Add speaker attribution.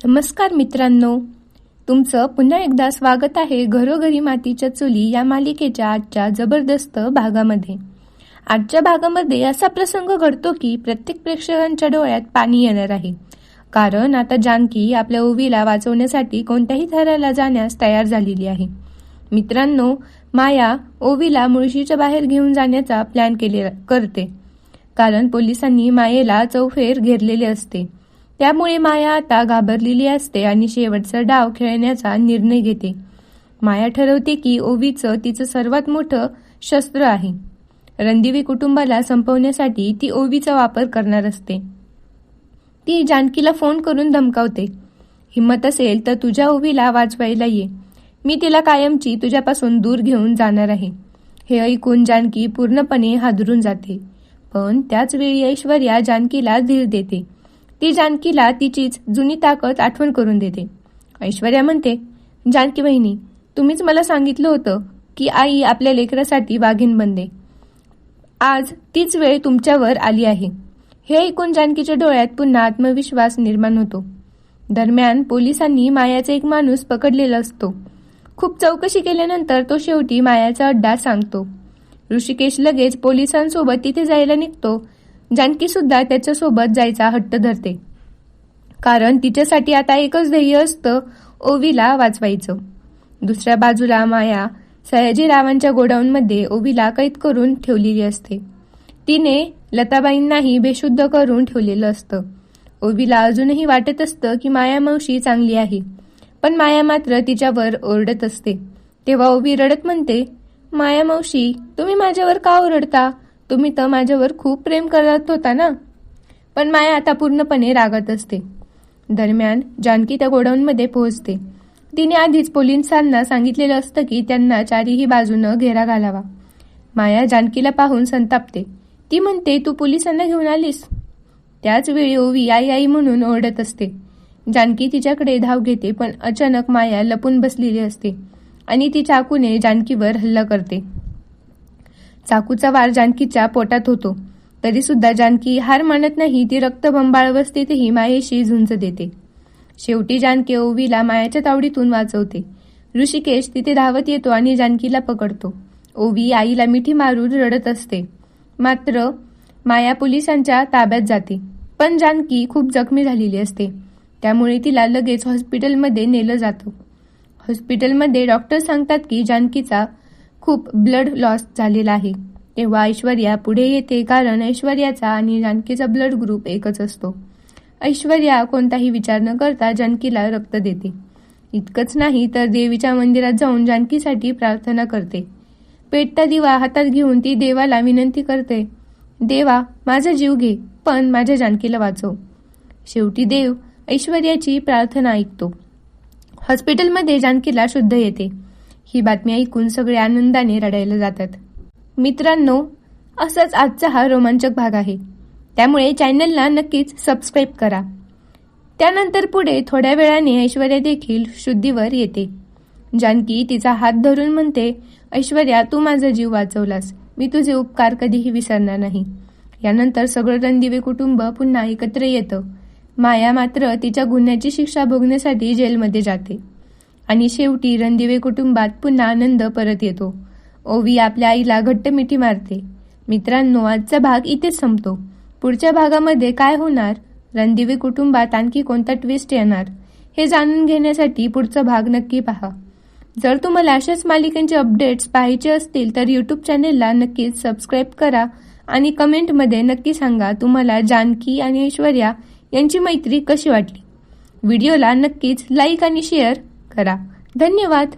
Speaker 1: नमस्कार मित्रांनो, तुमचं पुन्हा एकदा स्वागत आहे घरोघरी मातीच्या चुली या मालिकेच्या आजच्या जबरदस्त भागामध्ये. आजच्या भागामध्ये असा प्रसंग घडतो की प्रत्येक प्रेक्षकांच्या डोळ्यात पाणी येणार आहे, कारण आता जानकी आपल्या ओवीला वाचवण्यासाठी कोणत्याही थराला जाण्यास तयार झालेली आहे. मित्रांनो, माया ओवीला मुळशीच्या बाहेर घेऊन जाण्याचा प्लॅन करते, कारण पोलिसांनी मायेला चौफेर घेरलेले असते. त्यामुळे माया आता घाबरलेली असते आणि शेवटचा डाव खेळण्याचा निर्णय घेते. माया ठरवते की ओवीचं तिचं सर्वात मोठं शस्त्र आहे. रणदिवे कुटुंबाला संपवण्यासाठी ती ओवीचा वापर करणार असते. ती जानकीला फोन करून धमकावते, हिम्मत असेल तर तुझ्या ओवीला वाचवायला ये, मी तिला कायमची तुझ्यापासून दूर घेऊन जाणार आहे. हे ऐकून जानकी पूर्णपणे हादरून जाते, पण त्याच वेळी ऐश्वर्या जानकीला धीर देते. ती जानकीला तिचीच जुनी ताकद आठवण करून देते. ऐश्वर्या म्हणते, जानकी बहिणी, तुम्हीच मला सांगितलं होतं की आई आपल्या लेकरासाठी वाघीण बनते. आज तीच वेळ तुमच्यावर आली आहे. हे ऐकून जानकीच्या डोळ्यात पुन्हा आत्मविश्वास निर्माण होतो. दरम्यान पोलिसांनी मायाचा एक माणूस पकडलेला असतो. खूप चौकशी केल्यानंतर तो शेवटी मायाचा अड्डा सांगतो. ऋषिकेश लगेच पोलिसांसोबत तिथे जायला निघतो. जानकी सुद्धा त्याच्यासोबत जायचा हट्ट धरते, कारण तिच्यासाठी आता एकच ध्येय असतं, ओवीला वाचवायचं. दुसऱ्या बाजूला माया सयाजीरावांच्या गोडाऊनमध्ये ओवीला कैद करून ठेवलेली असते. तिने लताबाईंनाही बेशुद्ध करून ठेवलेलं असतं. ओवीला अजूनही वाटत असतं की माया मावशी चांगली आहे, पण माया मात्र तिच्यावर ओरडत असते. तेव्हा ओवी रडत म्हणते, माया मावशी, तुम्ही माझ्यावर का ओरडता? तुम्ही तर माझ्यावर खूप प्रेम करत होता ना. पण माया आता पूर्णपणे रागत असते. दरम्यान जानकी त्या गोडाऊनमध्ये पोहोचते. तिने आधीच पोलिसांना सांगितलेलं असतं की त्यांना चारीही बाजूनं घेरा घालावा. माया जानकीला पाहून संतापते. ती म्हणते, तू पोलिसांना घेऊन आलीस? त्याच वेळी ओवी आई आई म्हणून ओरडत असते. जानकी तिच्याकडे धाव घेते, पण अचानक माया लपून बसलेली असते आणि ती चाकूने जानकीवर हल्ला करते. चाकूचा वार जानकीच्या पोटात होतो, तरी सुद्धा जानकी हार मानत नाही. ती रक्तबंबाळ अवस्थेतही मायेशी झुंज देते. शेवटी जानकी ओवीला मायाच्या तावडीतून वाचवते. ऋषिकेश तिथे धावत येतो आणि जानकीला पकडतो. ओवी आईला मिठी मारून रडत असते. मात्र माया पोलिसांच्या ताब्यात जाते, पण जानकी खूप जखमी झालेली असते. त्यामुळे तिला लगेच हॉस्पिटलमध्ये नेलं जातं. हॉस्पिटलमध्ये डॉक्टर सांगतात की जानकीचा खूप ब्लड लॉस झालेला आहे. तेव्हा ऐश्वर्या पुढे येते, कारण ऐश्वर्याचा आणि जानकीचा ब्लड ग्रुप एकच असतो. ऐश्वर्या कोणताही विचार न करता जानकीला रक्त देते. इतकंच नाही तर देवीच्या मंदिरात जाऊन जानकीसाठी प्रार्थना करते. पेटता दिवा हातात घेऊन ती देवाला विनंती करते, देवा, माझा जीव घे, पण माझ्या जानकीला वाचव. शेवटी देव ऐश्वर्याची प्रार्थना ऐकतो. हॉस्पिटलमध्ये जानकीला शुद्ध येते. ही बातमी ऐकून सगळे आनंदाने रडायला जातात. मित्रांनो, असाच आजचा हा रोमांचक भाग आहे, त्यामुळे चॅनलला नक्कीच सबस्क्राईब करा. त्यानंतर पुढे थोड्या वेळाने ऐश्वर्या देखील शुद्धीवर येते. जानकी तिचा हात धरून म्हणते, ऐश्वर्या, तू माझा जीव वाचवलास, मी तुझे उपकार कधीही विसरणार नाही. यानंतर सगळं रणदिवे कुटुंब पुन्हा एकत्र येतं. माया मात्र तिच्या गुन्ह्याची शिक्षा भोगण्यासाठी जेलमध्ये जाते आणि शेवटी रणदिवे कुटुंबात पुन्हा आनंद परत येतो. ओवी आपल्या आईला घट्ट मिठी मारते. मित्रांनो, आजचा भाग इथेच संपतो. पुढच्या भागामध्ये काय होणार, रणदिवे कुटुंबात आणखी कोणता ट्विस्ट येणार, हे जाणून घेण्यासाठी पुढचा भाग नक्की पहा. जर तुम्हाला अशाच मालिकांचे अपडेट्स पाहायचे असतील तर यूट्यूब चॅनेलला नक्कीच सबस्क्राईब करा आणि कमेंटमध्ये नक्की सांगा तुम्हाला जानकी आणि ऐश्वर्या यांची मैत्री कशी वाटली. व्हिडिओला नक्कीच लाईक आणि शेअर करा. धन्यवाद.